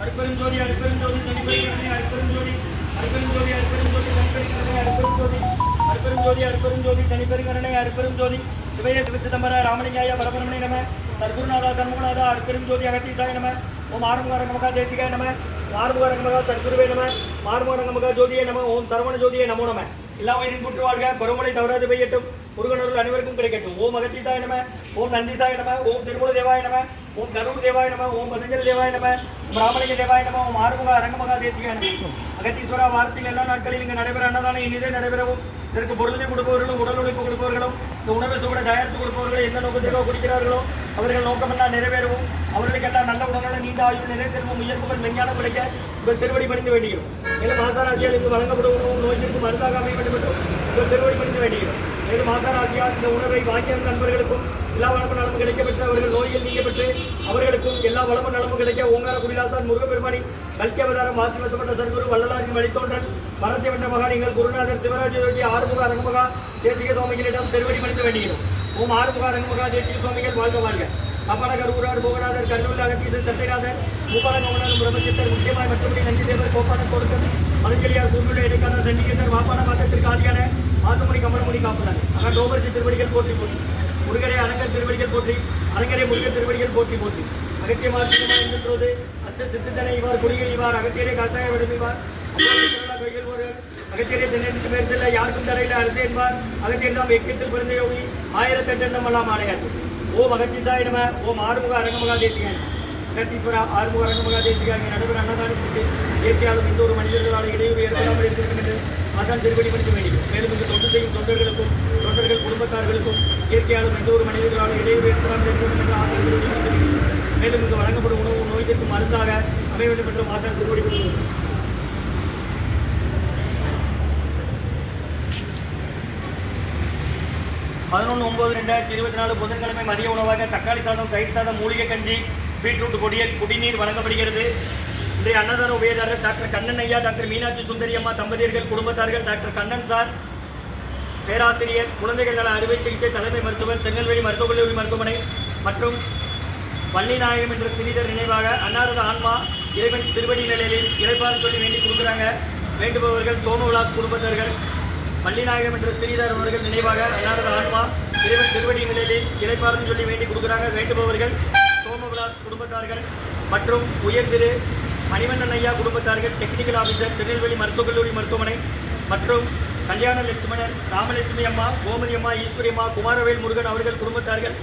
அருப்பெருஞ்சோதி அருப்பெருஞ்சோதி தனிப்பெருங்கருணை அருப்பெருஞ்சோதி அருப்பெருஞ்சோதி அருப்பெருஞ்சோதி தனிப்பெருங்கருணை அருப்பெருஞ்சோதி அருப்பெருஞ்சோதி அருப்பெருஞ்சோதி தனிப்பெருங்கருணை அருப்பெருஞ்சோதி சிவய சிவச்சிதம்பர ராமலிங்காய பரபரமணை நம சர்க்குருநாதா சண்முகநாதா அருப்பெருஞ்சோதி அகத்தீசாய நம ஓம் ஆறுமுகரங்கமகா தேசிகாய நம ஆறுமுகரங்கமகா சர்க்குருவே நம ஆறுமுகரங்கமகா ஜோதியே நம ஓம் சரவண ஜோதியே நமோ நம எல்லா உயிரின் கூற்று வாழ்க பருவமழை தவறாது பெய்யட்டும் முருகனருள் அனைவருக்கும் கிடைக்கட்டும் ஓம் அகத்தீசாய நம ஓம் நந்திசாய நம ஓம் திருமூல தேவாய நம ஓம் கரூர் தேவாய நம ஓம் பதஞ்சலி தேவாய நம ராமலிங்க தேவாய நம ஓம் ஆறுமுக அரங்கமகா தேசிகாய நம அகத்தீஸ்வரா வாரத்தில் எல்லா நாட்களில் இங்கு நடைபெற அன்னதானம் இனிதே நடைபெறவும் இதற்கு பொருளை கொடுப்பவர்களும் உடல் உழைப்பு கொடுப்பவர்களும் இந்த உணவை சூட தயாரித்து கொடுப்பவர்கள் எந்த நோக்கத்திற்கோ குடிக்கிறார்களோ அவர்கள் நோக்கமெல்லாம் நிறைவேறவும் அவர்களுக்கெல்லாம் நல்ல உடல்நல நீண்ட ஆயுள் நிறை செல்வம் உயர்வுகள் மெஞ்ஞானம் கிடைக்க உங்கள் திருவடி பணிந்து வேண்டுகிறோம். மேலும் மாசாராசியால் இங்கு வழங்கப்படும் உணவும் நோய்க்கு மருந்தாக அமைய வேண்டும் என்றும் உங்கள் திருவடி பணிந்து வேண்டுகிறோம். மேலும் மாசாராசியால் இந்த உணவை வாக்கியம் நண்பர்களுக்கும் எல்லா வளமும் நலமும் கிடைக்கப்பெற்று அவர்கள் நோயில் நீக்கப்பட்டு அவர்களுக்கும் எல்லா வளமும் நலமும் கிடைக்க ஓங்கார குடிலாசான் முருகப்பெருமானின் கல்கி அவதாரம் வாசி வசப்பட்ட சர்க்குரு வள்ளலாரின் வழித்தோன்றல் மரத்தை வென்ற மகானிகள் குருநாதர் சிவராஜ யோகி ஆறுமுக அரங்கமகா தேசிக சுவாமிகளிடம் திருவடி பணிந்து வேண்டுகிறோம். ஓம் ஆறுமுக அரங்கமகா தேசிக சுவாமிகள் வாழ்க வாழ்க. அப்பாட கருவூரார் போகநாதர் கருவூர் அகத்தீசர் சட்டைநாதர் மூபாலங்கமனர் பிரம்மசித்தர் முக்கியமாய் மற்றபடி நந்தி தேவர் கோப்பான கொடுக்கல் மருஞ்சலியார் பூமியுடைய இடைக்கான சண்டிகேசர் வாப்பான மாத்திரத்திற்கு ஆதியான மாசமணி கமலமணி காப்பனர் அகன் டோபர்சி திருவடிகள் போற்றி போற்றி முருகரே அரங்கர் திருவடிகள் போற்றி அரங்கரே முருகர் திருவடிகள் போற்றி போற்றி அகத்தியமார் சினிமா என்கின்றது அஷ்ட சித்தனை இவார் குடிகள் இவார் அகத்தியரே காசாய விடுவார் அகத்தியரே தென்னெடுத்து மேல் செல்ல யாருக்கும் தடையில் அரசு என்பார் அகத்தியர் நாம் எக்கத்தில் பிறந்த யோகி 1008 எல்லாம் ஆணையாச்சு. ஓம் அகத்தீசாய நம ஓம் ஆறுமுக அரங்கமகா தேசிகாய அகத்தீஸ்வரா ஆறுமுக அரங்கமகா தேசிகாய நடுவர் அன்னதானத்திற்கு இயற்கையாலும் எந்த ஒரு மனிதர்களால் இடையூறு ஏற்படாமல் இருக்கும் என்று ஆசான் திருப்படி பணிக்க வேண்டும். மேலும் இங்கு தொண்டு செய்யும் தொண்டர்களுக்கும் தொண்டர்கள் குடும்பத்தார்களுக்கும் இயற்கையாலும் எந்த ஒரு மனிதர்களால் இடையூறு ஏற்படாமல் இருக்கும் என்று ஆசான் திருப்படி பணிக்க வேண்டும். மேலும் இங்கு வழங்கப்படும் உணவு நோய்க்கு மருந்தாக அமைய வேண்டும் என்றும் ஆசான் திருப்படி பணிக்க வேண்டும். 11/9/2024 புதன்கிழமை மதிய உணவாக தக்காளி சாதம் தயிர் சாதம் மூலிகை கஞ்சி பீட்ரூட் பொடியல் குடிநீர் வழங்கப்படுகிறது. இன்றைய அன்னதான உபயதாரர் டாக்டர் கண்ணன் ஐயா டாக்டர் மீனாட்சி சுந்தரி அம்மா தம்பதியர்கள் குடும்பத்தார்கள் டாக்டர் கண்ணன் சார் பேராசிரியர் குழந்தைகள் நல அறுவை சிகிச்சை தலைமை மருத்துவர் திருநெல்வேலி மருத்துவக் கல்லூரி மருத்துவமனை மற்றும் வள்ளிநாயகம் என்ற சிறிதர் நினைவாக அன்னாரது ஆன்மா இறைவன் திருவடி நிலையில் இறைப்பாறு சொல்லி வேண்டி கொடுக்குறாங்க. வேண்டுபவர்கள் சோமவிலாஸ் குடும்பத்தார்கள் வள்ளிநாயகம் என்ற ஸ்ரீதர் அவர்கள் நினைவாக அன்னாரது ஆன்மா இறைவன் திருவடி நிலையில் இறைப்பாறுன்னு சொல்லி வேண்டி கொடுக்குறாங்க. வேண்டுபவர்கள் சோமவிலாஸ் குடும்பத்தார்கள் மற்றும் உயர்திரு மணிவண்ணன் ஐயா குடும்பத்தார்கள் டெக்னிக்கல் ஆஃபீஸர் திருநெல்வேலி மருத்துவக் கல்லூரி மருத்துவமனை மற்றும் கல்யாண லட்சுமணன் ராமலட்சுமி அம்மா கோமதி அம்மா ஈஸ்வரி அம்மா குமாரவேல் முருகன் அவர்கள் குடும்பத்தார்கள்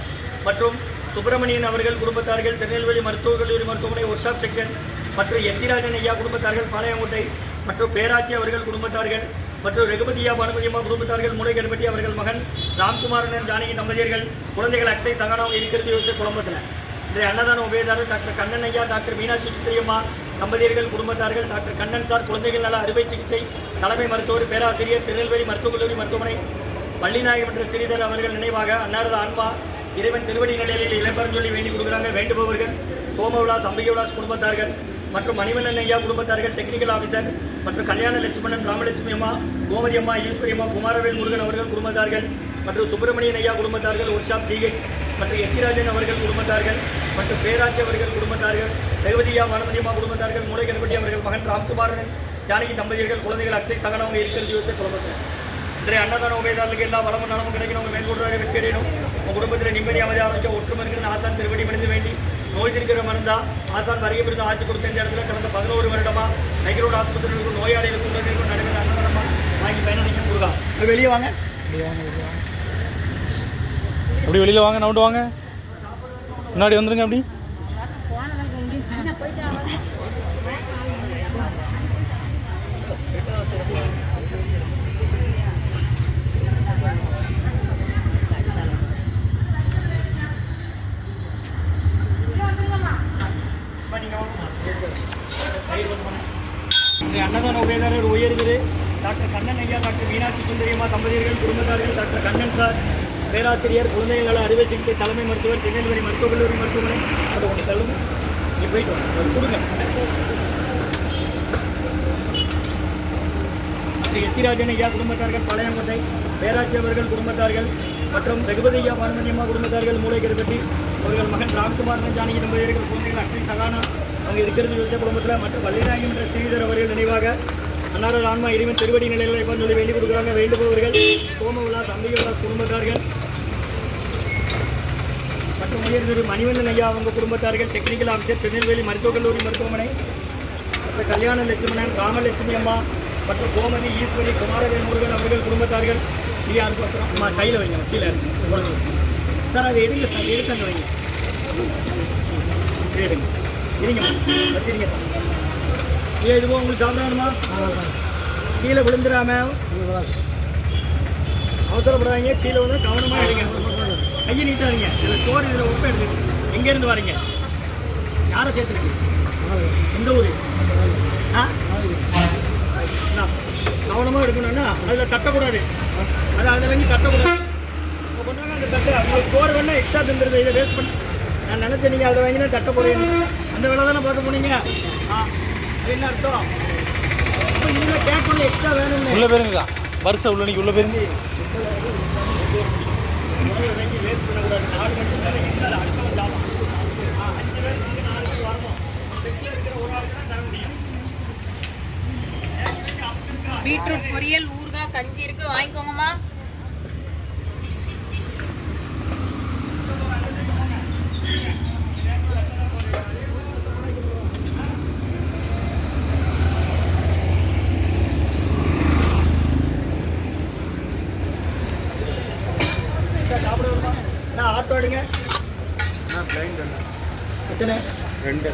மற்றும் சுப்பிரமணியன் அவர்கள் குடும்பத்தார்கள் திருநெல்வேலி மருத்துவக் கல்லூரி மருத்துவமனை ஒர்க்ஷாப் செக்ஷன் மற்றும் எத்திராஜன் ஐயா குடும்பத்தார்கள் பாளையங்கோட்டை மற்றும் பேராட்சி அவர்கள் குடும்பத்தார்கள் மற்றும் ரகுபதியா பானுமதியம்மா குடும்பத்தார்கள் மூளைகர்பட்டி அவர்கள் மகன் ராம்குமாரன் ஜானகி தம்பதியர்கள் குழந்தைகள் அக்ஷய் சகானம் இருக்கிறது யோசிச்சு குழம்பசில். இன்றைய அன்னதான உபயதாரர் டாக்டர் கண்ணன் ஐயா டாக்டர் மீனாட்சி சுந்தரியம்மா தம்பதியர்கள் குடும்பத்தார்கள் டாக்டர் கண்ணன் சார் குழந்தைகள் நல அறுவை சிகிச்சை தலைமை மருத்துவர் பேராசிரியர் திருநெல்வேலி மருத்துவக் கல்லூரி மருத்துவமனை வள்ளிநாயகம் என்ற ஸ்ரீதர் அவர்கள் நினைவாக அன்னாரது ஆன்மா இறைவன் திருவடி நிலையில் இளம்பரஞ்சொல்லி வேண்டி கொடுக்குறாங்க. வேண்டுபவர்கள் சோமவிலாஸ் அம்பிகவிலாஸ் குடும்பத்தார்கள் மற்றும் மணிவண்ணன் ஐயா குடும்பத்தார்கள் டெக்னிக்கல் ஆஃபீஸர் மற்றும் கல்யாண லட்சுமணன் ராமலட்சுமி அம்மா கோமதி அம்மா ஈஸ்வரி அம்மா குமாரவேல் முருகன் அவர்கள் குடும்பத்தார்கள் மற்றும் சுப்பிரமணியன் ஐயா குடும்பத்தார்கள் ஒர்க்ஷாப் டிஹெச் மற்றும் எத்திராஜன் அவர்கள் குடும்பத்தார்கள் மற்றும் பேராட்சி அவர்கள் குடும்பத்தார்கள் ரகுபதியா பானுமதியம்மா குடும்பத்தார்கள் மூளைகர்பட்டி அவர்கள் மகன் ராம்குமாரன் ஜானகி தம்பதியர்கள் குழந்தைகள் அக்ஷய் சகனவங்க இருக்கிறது யோசிச்சு குடும்பத்தில். இன்றைய அன்னதான உபயதாரர்களுக்கு எல்லா வளமும் நலமும் கிடைக்கணும். உங்கள் மேற்கொள்றாக வெற்றியடையணும். உங்கள் குடும்பத்தில் நிம்மதி அமைதி அமைச்ச ஒற்றுமை இருக்கிற ஆசான் திருவடி மணிந்து வேண்டி நோய் இருக்கிற மருந்தா ஆசான் வருகை பிறந்து ஆட்சி கொடுத்த இந்த இடத்துல கடந்த 11 வருடமா நைகரோடு ஆஸ்பத்திரிகளுக்கும் நோயாளிகளுக்கும் நடைபெற அன்னதானமா வாங்கி பயனளிக்க கொடுக்கலாம். வெளியே வாங்க அப்படி வெளியில் வாங்க நவுண்டு வாங்க முன்னாடி வந்துருங்க அப்படி அன்னதான உபயதாரர் உயர்திரு டாக்டர் கண்ணன் ஐயா டாக்டர் மீனாட்சி சுந்தரியம்மா தம்பதியர்கள் குடும்பத்தார்கள் டாக்டர் கண்ணன் சார் பேராசிரியர் குழந்தைகள் நல அறுவை சிகிச்சை தலைமை மருத்துவர் திருநெல்வேலி மருத்துவக் கல்லூரி மருத்துவமனை அதை ஒன்று தள்ளுங்க நீங்கள் போயிட்டு வாங்க கொடுங்க. ஸ்ரீ எத்திராஜன் ஐயா குடும்பத்தார்கள் பாளையங்கோட்டை பேராட்சி அவர்கள் குடும்பத்தார்கள் மற்றும் ரகுபதி ஐயா பானுமதி அம்மா குடும்பத்தார்கள் மூளைகர்பட்டி அவர்கள் மகன் ராம்குமாரன் ஜானகி தம்பதியர்கள் குழந்தைகள் அக்ஷய் சகானா அவங்க இருக்கிறது யோசிச்ச குடும்பத்தில் மற்றும் வள்ளிநாயகம் என்ற ஸ்ரீதர் அவர்கள் நினைவாக அன்னாரது ஆன்மா இறைவன் திருவடி நிலையில் இப்போ சொல்லி வேண்டி கொடுக்குறாங்க. வேண்டுபவர்கள் சோமவிலாஸ் அம்பிகவிலாஸ் குடும்பத்தார்கள் மற்றும் உயர் திரு மணிவண்ணன் ஐயா அவங்க குடும்பத்தார்கள், டெக்னிக்கல் ஆஃபீஸர் திருநெல்வேலி மருத்துவக் கல்லூரி மருத்துவமனை, மற்றும் கல்யாண லட்சுமணன், ராமலட்சுமி அம்மா மற்றும் கோமதி ஈஸ்வரி குமாரவேல் முருகன் அவர்கள் குடும்பத்தார்கள். யாருக்கு அப்புறம் அம்மா கையில் வைங்க, கீழே இருக்கு சார். அது எடுங்க சார், எடுத்தாங்க வைங்க, எடுங்க இருங்கம்மா, வச்சுருங்க. ஏன் இதுவோ உங்களுக்கு சாப்பிடணுமா? கீழே விழுந்துடாம அவசரப்படாதீங்க. கீழே வந்து கவனமாக எடுங்க, கையை நீட்டாதீங்க. இதில் சோறு இதில் உப்பு எடுத்து. எங்கேருந்து வரீங்க? யாரை சேர்த்துருக்கு? எந்த ஊர்? கவனமாக எடுக்கணும்னா அதில் தட்டக்கூடாது. அதில் வந்து தட்டக்கூடாது. இப்போ கொண்டாங்க அந்த தட்டை. உங்களுக்கு சோறு வேணால் எக்ஸ்ட்ரா தந்துடுது, இதை வேஸ்ட் பண்ணி. நான் நினச்சேன் நீங்கள் அதை வாங்கினா தட்ட போகிறீங்க. அந்த வேலை தானே பார்க்க போனீங்க. அது என்ன அர்த்தம்? இப்போ நீங்கள் கேட்கணும் எக்ஸ்ட்ரா வேணும்னு. உள்ள பேருங்கக்கா, வருஷம் உள்ள நீங்கள் உள்ள பேருந்து வேஸ்ட் பண்ணக்கூடாது. 4 மணி நேரம் எக்ஸ்ட்ரா அடுத்தவங்க ஜாபம். 5 பேர் 4 பேர் வரணும். பெட்டில் இருக்கிற ஒரு ஆளுக்கு தான் தர முடியும். பீட்ரூட் பொரியல், ஊறுகாய், கஞ்சி இருக்கு, வாங்கிக்கோங்கம்மா. ஆட்டோ எடுங்க. எத்தனை? 2